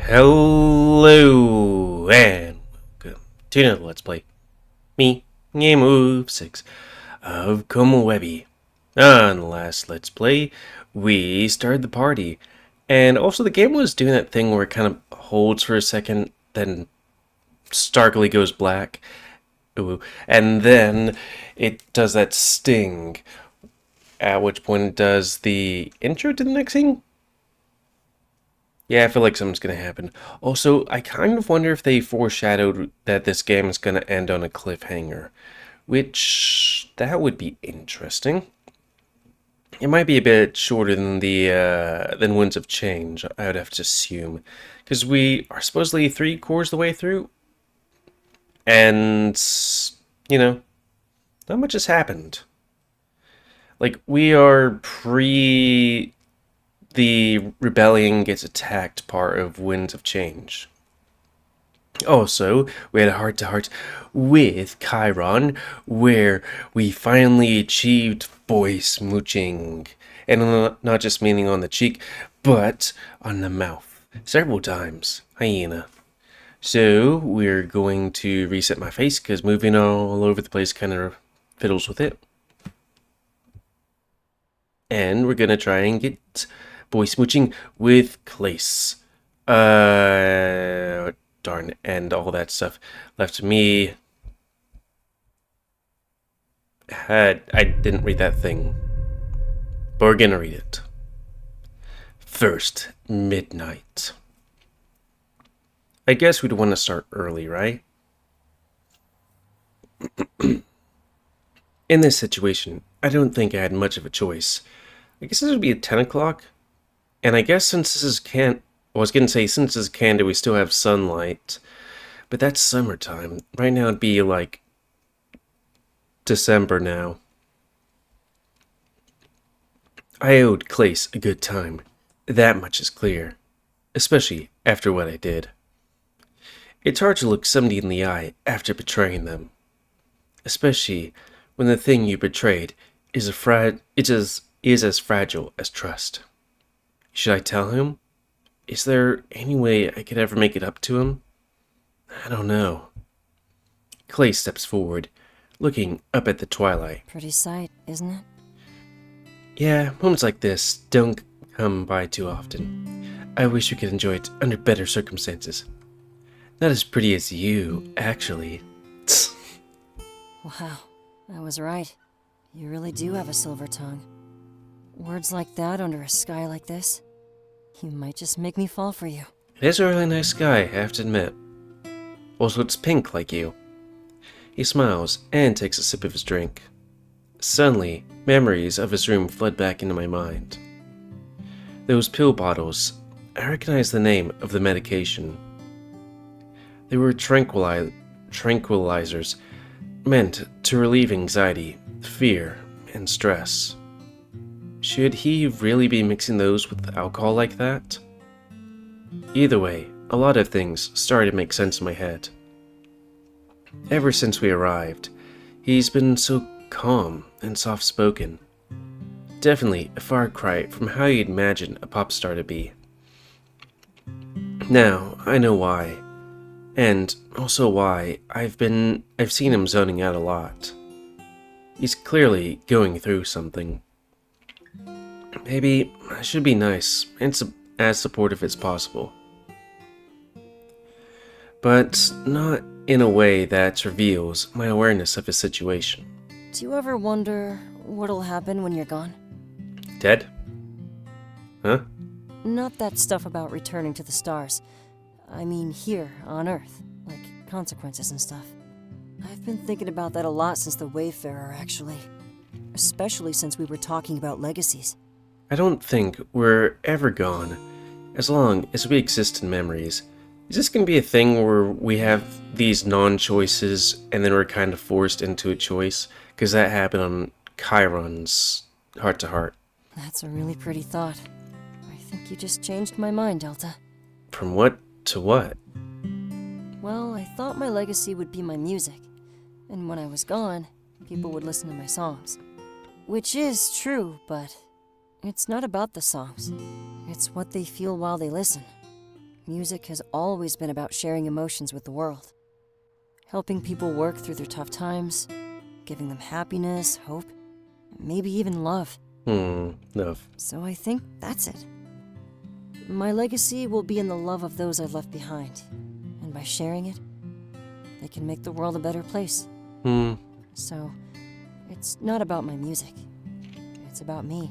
Hello and welcome to another Let's Play. Me, GamerWolfSix of Komorebi. On the last Let's Play, we started the party, and also the game was doing that thing where it kind of holds for a second, then starkly goes black, and then it does that sting, at which point it does the intro to the next scene. Yeah, I feel like something's going to happen. Also, I kind of wonder if they foreshadowed that this game is going to end on a cliffhanger. Which, that would be interesting. It might be a bit shorter than than Winds of Change, I would have to assume. Because we are supposedly 3/4 the way through. And, not much has happened. Like, we are the rebellion gets attacked part of Winds of Change. Also, we had a heart-to-heart with Chiron, where we finally achieved boy smooching. And not just meaning on the cheek, but on the mouth. Several times. Hyena. So, we're going to reset my face, because moving all over the place kind of fiddles with it. And we're going to try and get boy smooching with Klace. Darn, and all that stuff left to me. I didn't read that thing, but we're gonna read it. First, midnight. I guess we'd want to start early, right? In this situation, I don't think I had much of a choice. I guess this would be at 10 o'clock. And I guess since this is I was going to say, since this is Canada, we still have sunlight. But that's summertime. Right now it'd be like December now. I owed Klace a good time. That much is clear. Especially after what I did. It's hard to look somebody in the eye after betraying them. Especially when the thing you betrayed is as fragile as trust. Should I tell him? Is there any way I could ever make it up to him? I don't know. Clay steps forward, looking up at the twilight. Pretty sight, isn't it? Yeah, moments like this don't come by too often. I wish we could enjoy it under better circumstances. Not as pretty as you, actually. Wow, I was right. You really do have a silver tongue. Words like that under a sky like this? You might just make me fall for you. It is a really nice sky, I have to admit. Also, it's pink like you. He smiles and takes a sip of his drink. Suddenly, memories of his room flood back into my mind. Those pill bottles, I recognize the name of the medication. They were tranquilizers meant to relieve anxiety, fear, and stress. Should he really be mixing those with alcohol like that? Either way, a lot of things started to make sense in my head. Ever since we arrived, he's been so calm and soft-spoken. Definitely a far cry from how you'd imagine a pop star to be. Now, I know why. And also why I've seen him zoning out a lot. He's clearly going through something. Maybe I should be nice and as supportive as possible. But not in a way that reveals my awareness of his situation. Do you ever wonder what'll happen when you're gone? Dead? Huh? Not that stuff about returning to the stars. I mean here, on Earth. Like consequences and stuff. I've been thinking about that a lot since the Wayfarer, actually. Especially since we were talking about legacies. I don't think we're ever gone, as long as we exist in memories. Is this going to be a thing where we have these non-choices and then we're kind of forced into a choice? Because that happened on Chiron's heart-to-heart. That's a really pretty thought. I think you just changed my mind, Delta. From what to what? Well, I thought my legacy would be my music. And when I was gone, people would listen to my songs. Which is true, but it's not about the songs. It's what they feel while they listen. music has always been about sharing emotions with the world. Helping people work through their tough times, giving them happiness, hope, maybe even love. Love. So I think that's it. My legacy will be in the love of those I've left behind. And by sharing it, they can make the world a better place. So, it's not about my music. It's about me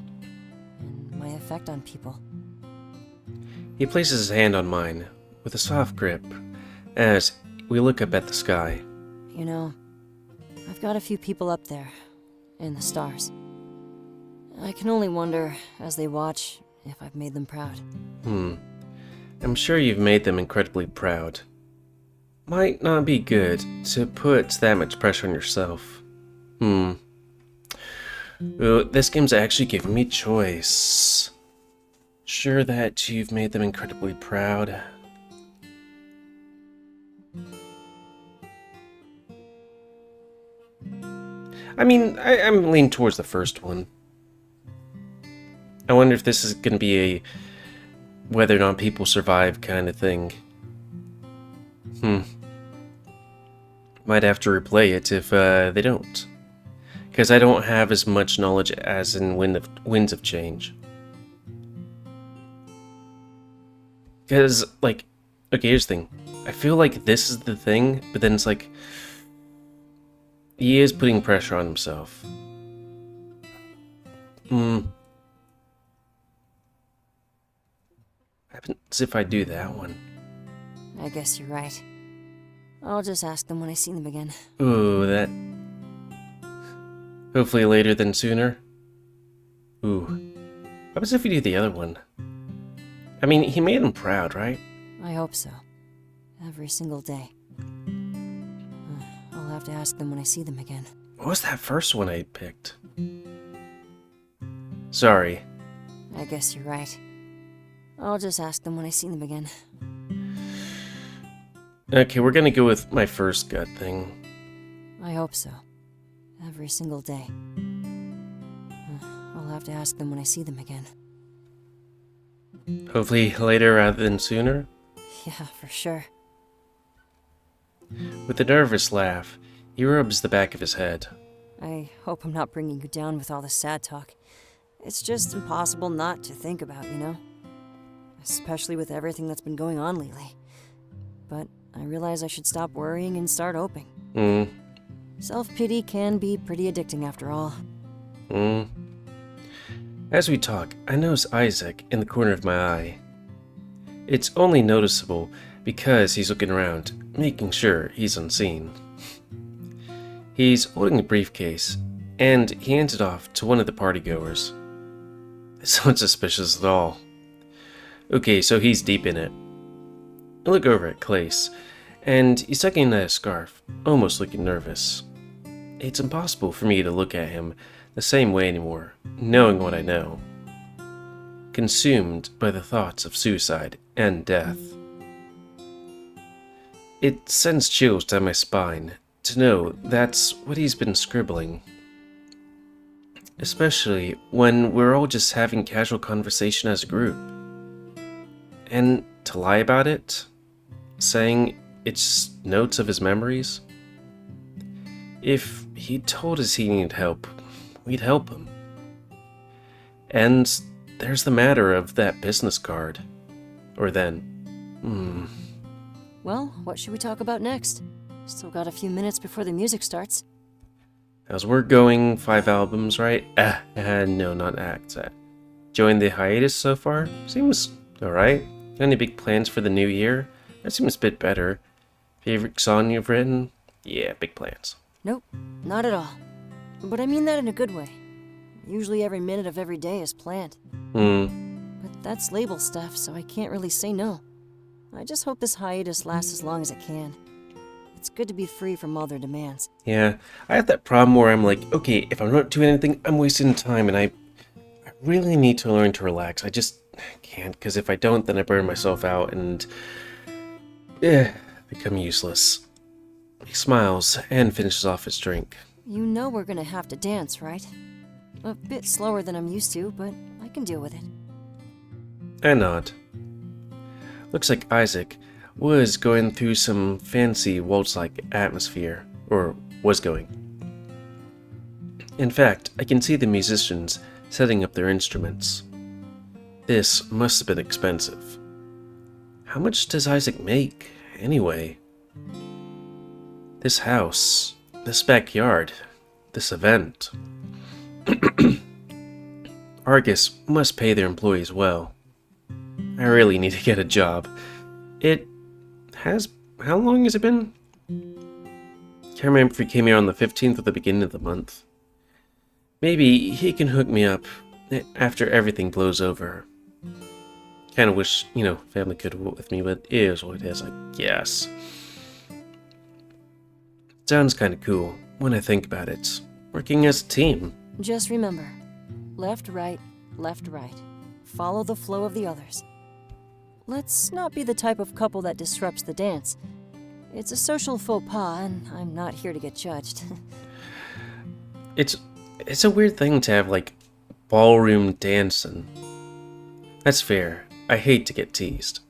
and my effect on people. He places his hand on mine with a soft grip as we look up at the sky. You know, I've got a few people up there, in the stars. I can only wonder, as they watch, if I've made them proud. I'm sure you've made them incredibly proud. Might not be good to put that much pressure on yourself. Ooh, this game's actually giving me choice. Sure that you've made them incredibly proud. I mean, I'm leaning towards the first one. I wonder if this is going to be a whether or not people survive kind of thing. Might have to replay it if they don't. Because I don't have as much knowledge as in Winds of Change. Because, like, okay, here's the thing. I feel like this is the thing, but then it's like, he is putting pressure on himself. Happens if I do that one. I guess you're right. I'll just ask them when I see them again. Ooh, that... Hopefully later than sooner. Ooh. What happens if we do the other one? I mean, he made him proud, right? I hope so. Every single day. I'll have to ask them when I see them again. What was that first one I picked? Sorry. I guess you're right. I'll just ask them when I see them again. Okay, we're gonna go with my first gut thing. I hope so. Every single day. I'll have to ask them when I see them again. Hopefully later rather than sooner. Yeah, for sure. With a nervous laugh, he rubs the back of his head. I hope I'm not bringing you down with all this sad talk. It's just impossible not to think about, you know? Especially with everything that's been going on lately. But I realize I should stop worrying and start hoping. Self-pity can be pretty addicting after all. As we talk, I notice Isaac in the corner of my eye. It's only noticeable because he's looking around, making sure he's unseen. He's holding a briefcase, and he hands it off to one of the partygoers. It's not suspicious at all. Okay, so he's deep in it. I look over at Klace, and he's tugging at a scarf, almost looking nervous. It's impossible for me to look at him the same way anymore, knowing what I know. Consumed by the thoughts of suicide and death. It sends chills down my spine to know that's what he's been scribbling. Especially when we're all just having casual conversation as a group. And to lie about it, saying it's notes of his memories. If he told us he needed help, we'd help him. And there's the matter of that business card. Or then. Well, what should we talk about next? Still got a few minutes before the music starts. How's work going? 5 albums, right? No, not acts. Joined the hiatus so far? Seems alright. Any big plans for the new year? That seems a bit better. Favorite song you've written? Yeah, big plans. Nope, not at all. But I mean that in a good way. Usually every minute of every day is planned. But that's label stuff, so I can't really say no. I just hope this hiatus lasts as long as it can. It's good to be free from all their demands. Yeah, I have that problem where I'm like, okay, if I'm not doing anything, I'm wasting time, and I really need to learn to relax. I just can't, because if I don't, then I burn myself out and become useless. He smiles and finishes off his drink. You know we're gonna have to dance, right? A bit slower than I'm used to, but I can deal with it. I nod. Looks like Isaac was going through some fancy waltz-like atmosphere, or was going. In fact, I can see the musicians setting up their instruments. This must have been expensive. How much does Isaac make, anyway? This house, this backyard, this event. Argus must pay their employees well. I really need to get a job. How long has it been? Can't remember if he came here on the 15th or the beginning of the month. Maybe he can hook me up after everything blows over. Kinda wish, family could work with me, but it is what it is, I guess. Sounds kinda cool, when I think about it. Working as a team. Just remember, left, right. Follow the flow of the others. Let's not be the type of couple that disrupts the dance. It's a social faux pas, and I'm not here to get judged. It's a weird thing to have, ballroom dancing. That's fair. I hate to get teased.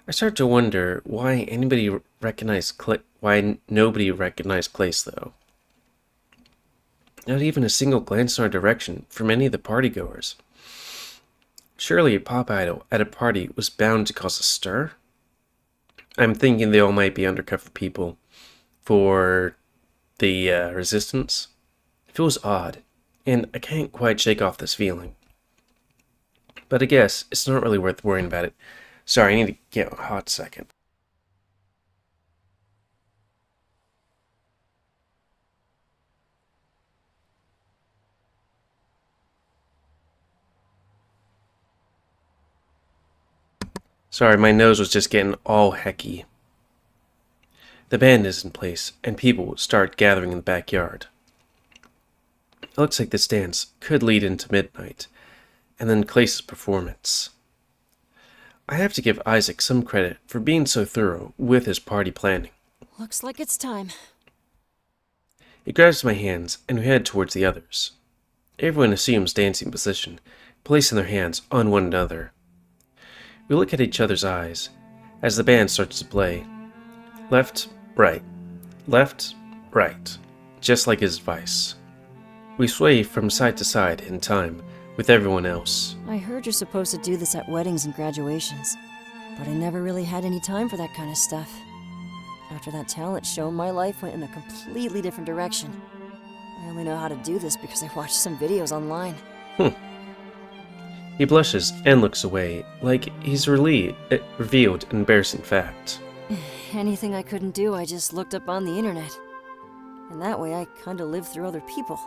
I start to wonder why nobody recognized Klace, though. Not even a single glance in our direction from any of the partygoers. Surely a pop idol at a party was bound to cause a stir? I'm thinking they all might be undercover people for the resistance. It feels odd, and I can't quite shake off this feeling. But I guess it's not really worth worrying about it. Sorry, I need to get a hot second. Sorry, my nose was just getting all hecky. The band is in place, and people start gathering in the backyard. It looks like this dance could lead into midnight, and then Klace's performance. I have to give Isaac some credit for being so thorough with his party planning. Looks like it's time. He grabs my hands, and we head towards the others. Everyone assumes dancing position, placing their hands on one another. We look at each other's eyes as the band starts to play. Left, right, just like his advice. We sway from side to side in time with everyone else. I heard you're supposed to do this at weddings and graduations, but I never really had any time for that kind of stuff. After that talent show, my life went in a completely different direction. I only know how to do this because I watched some videos online. He blushes and looks away, like he's revealed an embarrassing fact. Anything I couldn't do, I just looked up on the internet. And that way I kinda live through other people.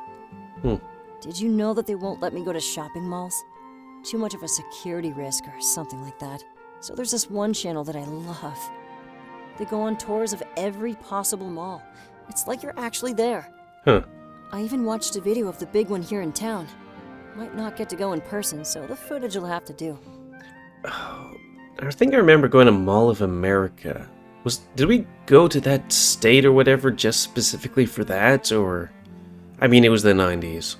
Did you know that they won't let me go to shopping malls? Too much of a security risk or something like that. So there's this one channel that I love. They go on tours of every possible mall. It's like you're actually there. I even watched a video of the big one here in town. Might not get to go in person, so the footage will have to do. I think I remember going to Mall of America. Did we go to that state or whatever just specifically for that, or... I mean, it was the 90s.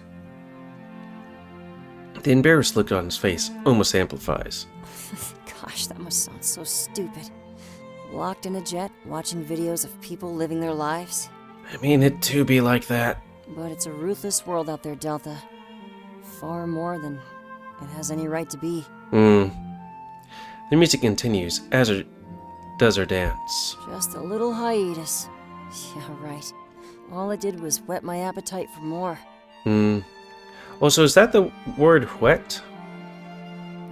The embarrassed look on his face almost amplifies. Gosh, that must sound so stupid. Locked in a jet, watching videos of people living their lives. I mean, it do be like that. But it's a ruthless world out there, Delta. Far more than it has any right to be. The music continues, as does her dance. Just a little hiatus. Yeah, right. All it did was whet my appetite for more. Also, is that the word whet?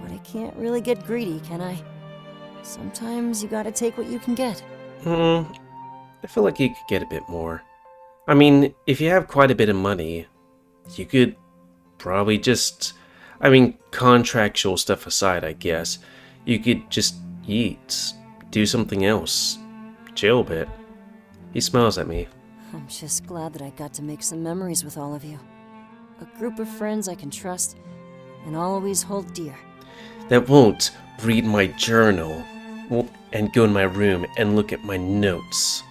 But I can't really get greedy, can I? Sometimes you gotta take what you can get. I feel like you could get a bit more. I mean, if you have quite a bit of money, you could probably just... contractual stuff aside, I guess. You could just eat, do something else, chill a bit. He smiles at me. I'm just glad that I got to make some memories with all of you. A group of friends I can trust and always hold dear. That won't read my journal and go in my room and look at my notes.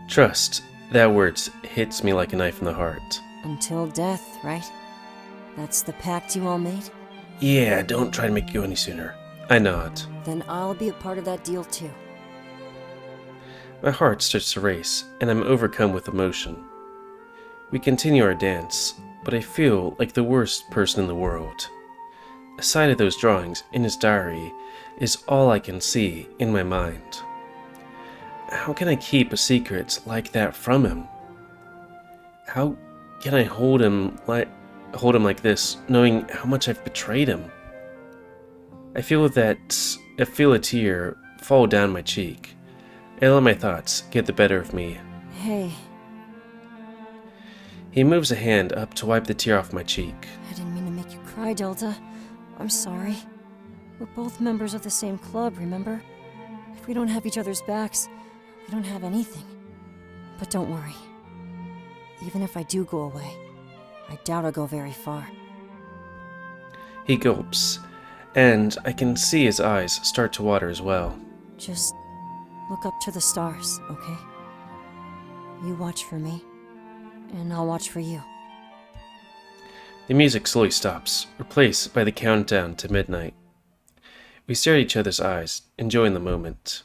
Trust, that word hits me like a knife in the heart. Until death, right? That's the pact you all made? Yeah, don't try to make it go any sooner. I nod. Then I'll be a part of that deal too. My heart starts to race, and I'm overcome with emotion. We continue our dance, but I feel like the worst person in the world. A side of those drawings in his diary is all I can see in my mind. How can I keep a secret like that from him? How can I hold him like this, knowing how much I've betrayed him? I feel a tear fall down my cheek. I let my thoughts get the better of me. Hey, He moves a hand up to wipe the tear off my cheek. I didn't mean to make you cry, Delta. I'm sorry. We're both members of the same club, remember? If we don't have each other's backs, we don't have anything. But don't worry. Even if I do go away, I doubt I'll go very far. He gulps, and I can see his eyes start to water as well. Just look up to the stars, okay? You watch for me, and I'll watch for you. The music slowly stops, replaced by the countdown to midnight. We stare at each other's eyes, enjoying the moment.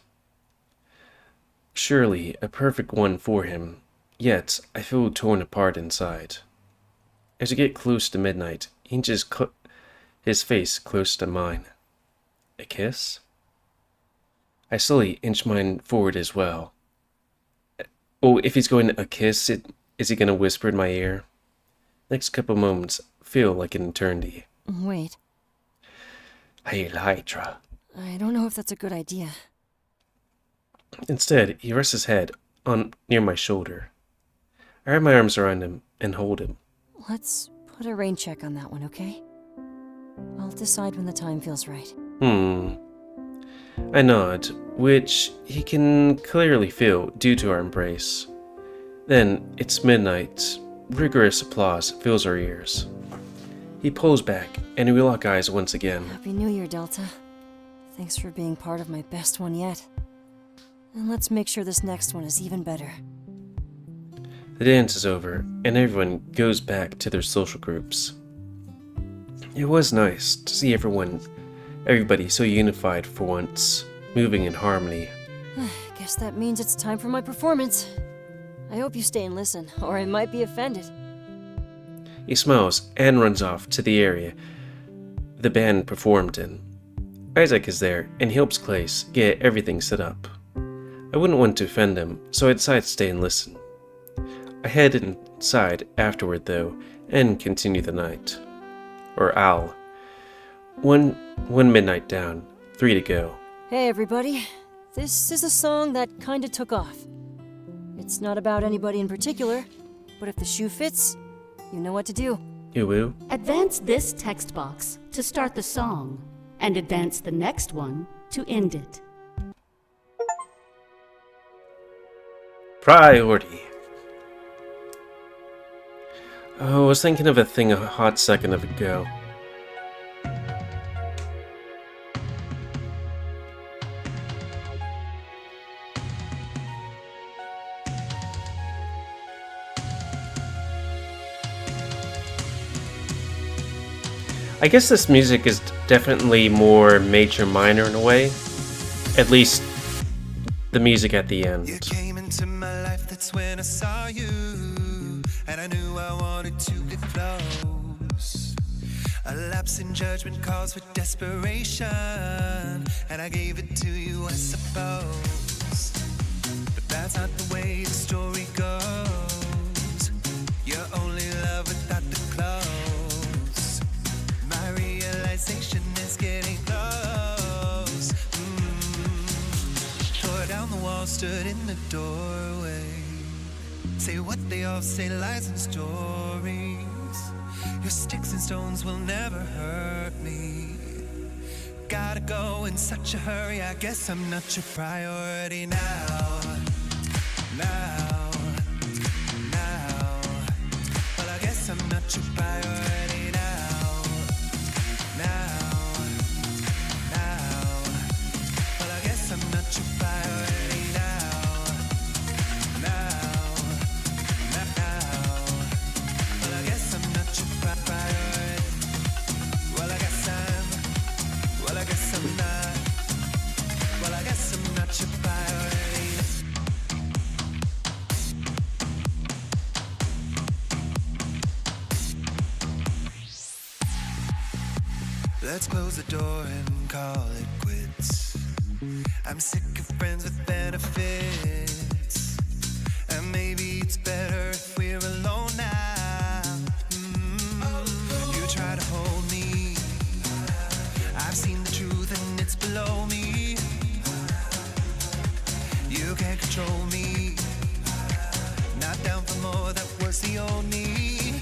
Surely a perfect one for him, yet I feel torn apart inside. As we get close to midnight, he inches his face close to mine. A kiss? I slowly inch mine forward as well. Oh, if he's going to a kiss, is he going to whisper in my ear? Next couple moments feel like an eternity. Wait, Hail Hydra. I don't know if that's a good idea. Instead, he rests his head on near my shoulder. I wrap my arms around him and hold him. Let's put a rain check on that one, okay? I'll decide when the time feels right. I nod, which he can clearly feel due to our embrace. Then, it's midnight. Rigorous applause fills our ears. He pulls back, and we lock eyes once again. Happy New Year, Delta. Thanks for being part of my best one yet. And let's make sure this next one is even better. The dance is over, and everyone goes back to their social groups. It was nice to see everybody so unified for once, moving in harmony. Guess that means it's time for my performance. I hope you stay and listen, or I might be offended. He smiles and runs off to the area the band performed in. Isaac is there and helps Klace get everything set up. I wouldn't want to offend him, so I decide to stay and listen. I head inside afterward though, and continue the night. Or I'll. One midnight down, 3 to go. Hey everybody, this is a song that kinda took off. It's not about anybody in particular, but if the shoe fits, you know what to do. Uwu. Advance this text box to start the song, and advance the next one to end it. Priority. Oh, I was thinking of a thing a hot second ago. I guess this music is definitely more major minor in a way. At least the music at the end. You came into my life, that's when I saw you, and I knew I wanted to get close. A lapse in judgment calls for desperation, and I gave it to you, I suppose. But that's not the way the story goes. You're only love without the clothes. My realization is getting close. Tore down the wall, stood in the doorway. Say what they all say, lies and stories. Your sticks and stones will never hurt me. Gotta go in such a hurry, I guess I'm not your priority now. Now. Well, I guess I'm not your priority now. Well, I guess I'm not your priority now. Well, I guess I'm not your priority. Well, I guess I'm not. Let's close the door and call it quits. I'm sick of friends with benefits, and maybe it's better if we're alone now. You try to hold me, I've seen the truth and it's below me. You can't control me, not down for more, that was the old me.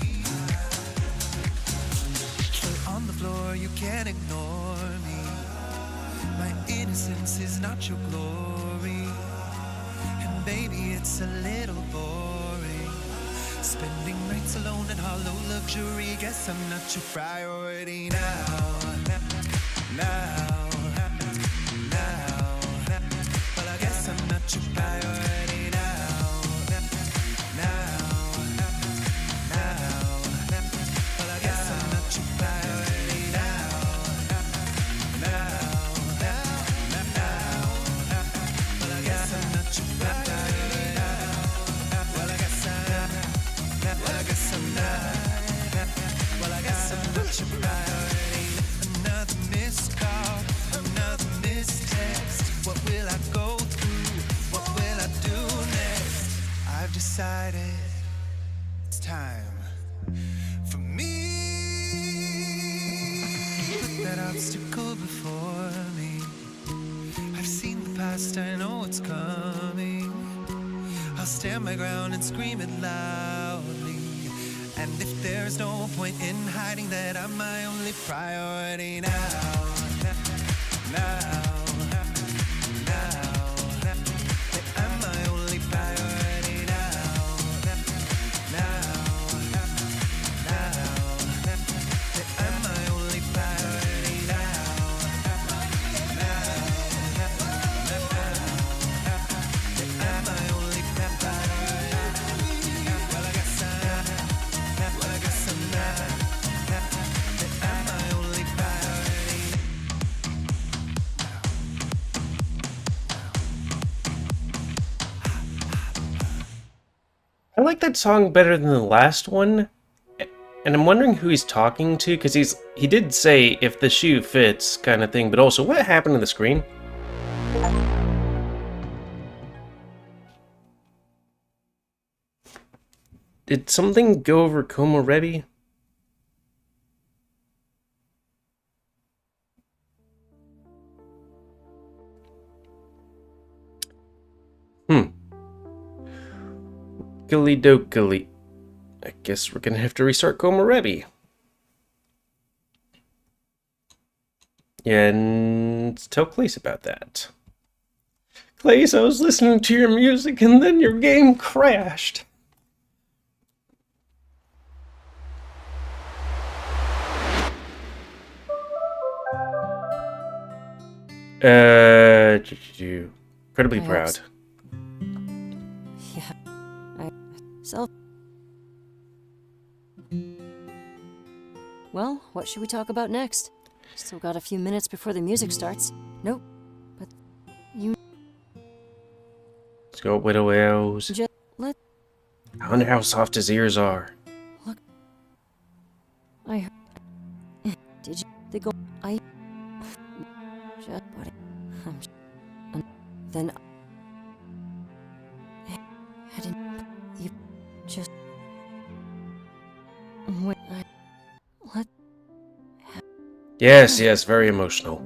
Still on the floor, you can't ignore me. My innocence is not your glory, and baby, it's a little boring, spending nights alone in hollow luxury. Guess I'm not your priority now. Well, I guess I'm not your priority now. Well, I guess I'm not your priority now. Well, I guess I'm not your priority now. Well, I guess I'm not. Well, I guess I'm not your priority. Another missed call, another missed text. What will I go through? What will I do next? I've decided it's time for me. Put that obstacle before me. I've seen the past, I know it's coming. I'll stand my ground and scream it loudly. And if there's no point in hiding that I'm my only priority now. That I'm my only priority now. That I'm my only priority now. That I'm my only priority. Well, I guess I'm not. That I'm my only priority. I like that song better than the last one, and I'm wondering who he's talking to, because he did say if the shoe fits kind of thing, but also what happened to the screen? Did something go over Komorebi? Okily dokily. I guess we're gonna have to restart Komorebi. And tell Klace about that. Klace, I was listening to your music and then your game crashed. Incredibly I hope proud. so. Yeah. So. Well, what should we talk about next? Still got a few minutes before the music starts. Nope. But you Let's go, Widow Elves. just let. I wonder how soft his ears are. I heard. Did you? They go. I. Just. Buddy. Then. I didn't. You. Just. Wait. Let. Yes, very emotional.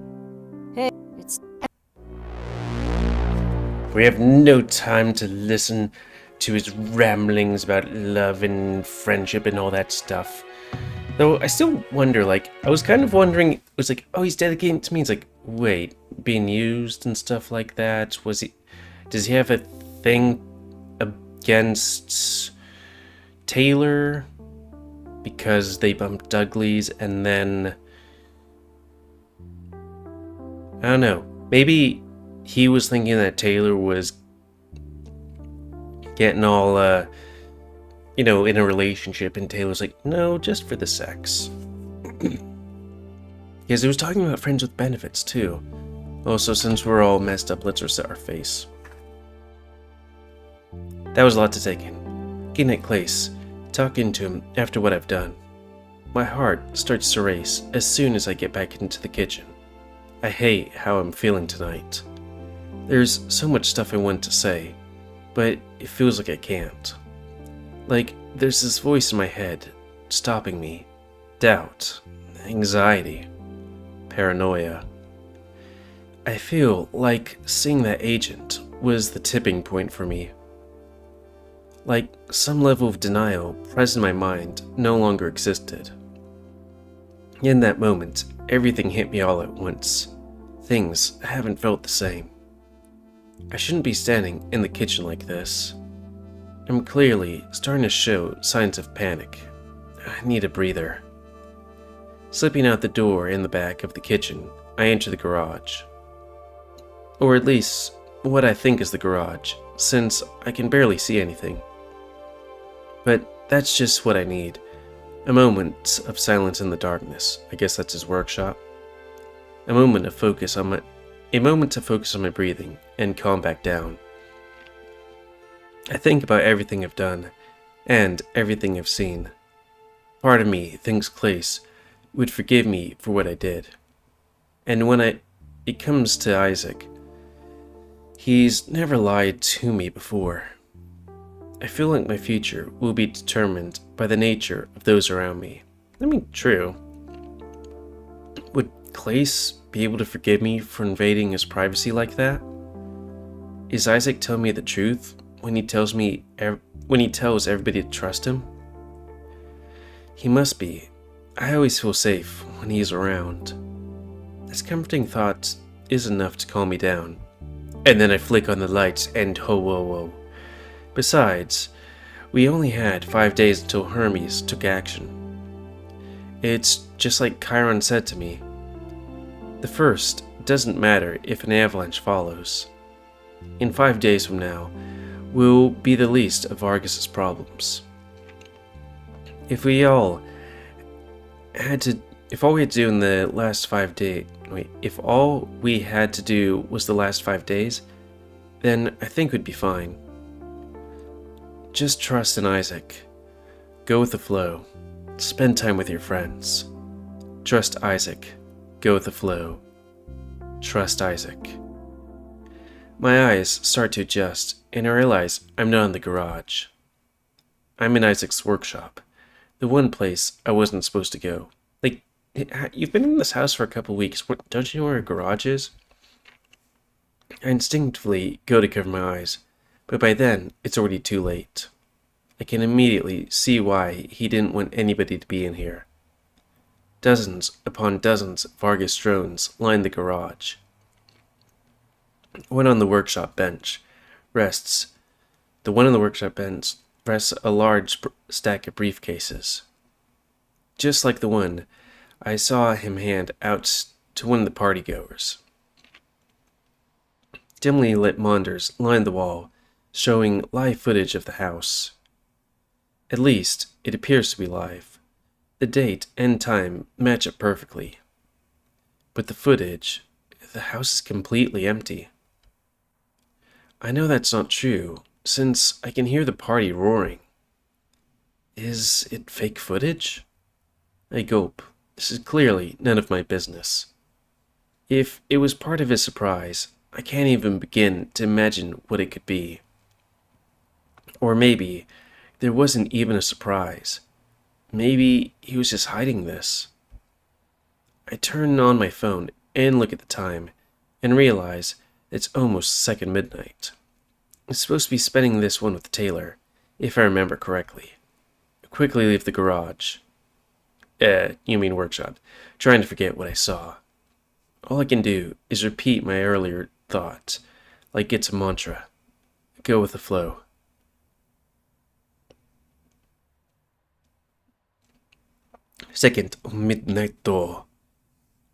Hey, it's. We have no time to listen to his ramblings about love and friendship and all that stuff. Though I still wonder, like, I was kind of wondering, it was like, oh, he's dedicated to me. It's like, wait, being used and stuff like that? Does he have a thing against Taylor? Because they bumped Douglas and then... I don't know. Maybe he was thinking that Taylor was getting all, in a relationship, and Taylor's like, no, just for the sex. Because he was talking about friends with benefits, too. Also, since we're all messed up, let's reset our face. That was a lot to take in. Good night, Klace. Talk into him after what I've done. my heart starts to race as soon as I get back into the kitchen. I hate how I'm feeling tonight. There's so much stuff I want to say, but it feels like I can't. Like there's this voice in my head stopping me. Doubt, anxiety, paranoia. I feel like seeing that agent was the tipping point for me. Like some level of denial present in my mind no longer existed. In that moment, everything hit me all at once. Things haven't felt the same. I shouldn't be standing in the kitchen like this. I'm clearly starting to show signs of panic. I need a breather. Slipping out the door in the back of the kitchen, I enter the garage. Or at least, what I think is the garage, since I can barely see anything. But that's just what I need. A moment of silence in the darkness. I guess that's his workshop. A moment to focus on my breathing and calm back down. I think about everything I've done and everything I've seen. Part of me thinks Klace would forgive me for what I did. And when it comes to Isaac, he's never lied to me before. I feel like my future will be determined by the nature of those around me. I mean, true. Would Klace be able to forgive me for invading his privacy like that? Is Isaac telling me the truth when he tells everybody to trust him? He must be. I always feel safe when he's around. This comforting thought is enough to calm me down. And then I flick on the lights and whoa. Besides, we only had 5 days until Hermes took action. It's just like Chiron said to me. The first doesn't matter if an avalanche follows. In 5 days from now, will be the least of Argus's problems. If all we had to do in the last 5 days, if all we had to do was the last 5 days, then I think we'd be fine. Just trust in Isaac. Go with the flow. Spend time with your friends. Trust Isaac. Go with the flow. Trust Isaac. My eyes start to adjust, and I realize I'm not in the garage. I'm in Isaac's workshop, the one place I wasn't supposed to go. Like, you've been in this house for a couple weeks. Don't you know where a garage is? I instinctively go to cover my eyes, but by then, it's already too late. I can immediately see why he didn't want anybody to be in here. Dozens upon dozens of Argus drones line the garage. One on the workshop bench rests a large stack of briefcases. Just like the one I saw him hand out to one of the partygoers. Dimly lit monitors line the wall, showing live footage of the house. At least, it appears to be live. The date and time match up perfectly. But the footage, the house is completely empty. I know that's not true, since I can hear the party roaring. Is it fake footage? I gulp. This is clearly none of my business. If it was part of his surprise, I can't even begin to imagine what it could be. Or maybe there wasn't even a surprise. Maybe he was just hiding this. I turn on my phone and look at the time and realize it's almost second midnight. I'm supposed to be spending this one with Taylor, if I remember correctly. I quickly leave the garage. You mean workshop, trying to forget what I saw. All I can do is repeat my earlier thought, like it's a mantra. Go with the flow. Second midnight door.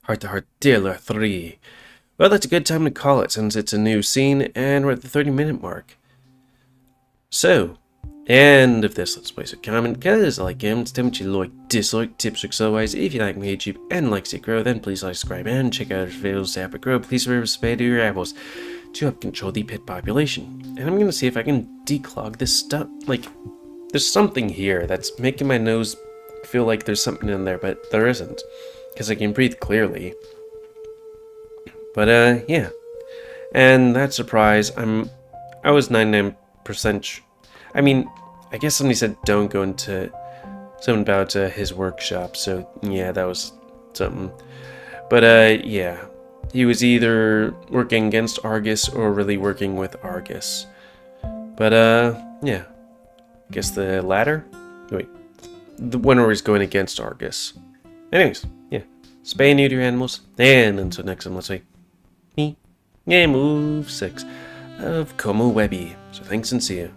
Heart to Heart Taylor 3. Well, that's a good time to call it since it's a new scene and we're at the 30-minute mark. So, end of this Let's Play. So comment, guys, like games, tell me what you like, dislike, tips, tricks, otherwise. If you like my YouTube and like to grow, then please like, subscribe, and check out our videos to help it grow. Please remember to spay to your apples to help control the pet population. And I'm gonna see if I can declog this stuff. Like, there's something here that's making my nose feel like there's something in there, but there isn't. Because I can breathe clearly. But, yeah. And that surprise, I was 99%. I mean, I guess somebody said don't go into something about his workshop, so yeah, that was something. But, yeah. He was either working against Argus or really working with Argus. But, yeah. I guess the latter? Wait. The one where he's going against Argus. Anyways, yeah. Spay and neuter your animals. And until next time, let's say me, GamerWolfSix of Komorebi. So thanks and see you.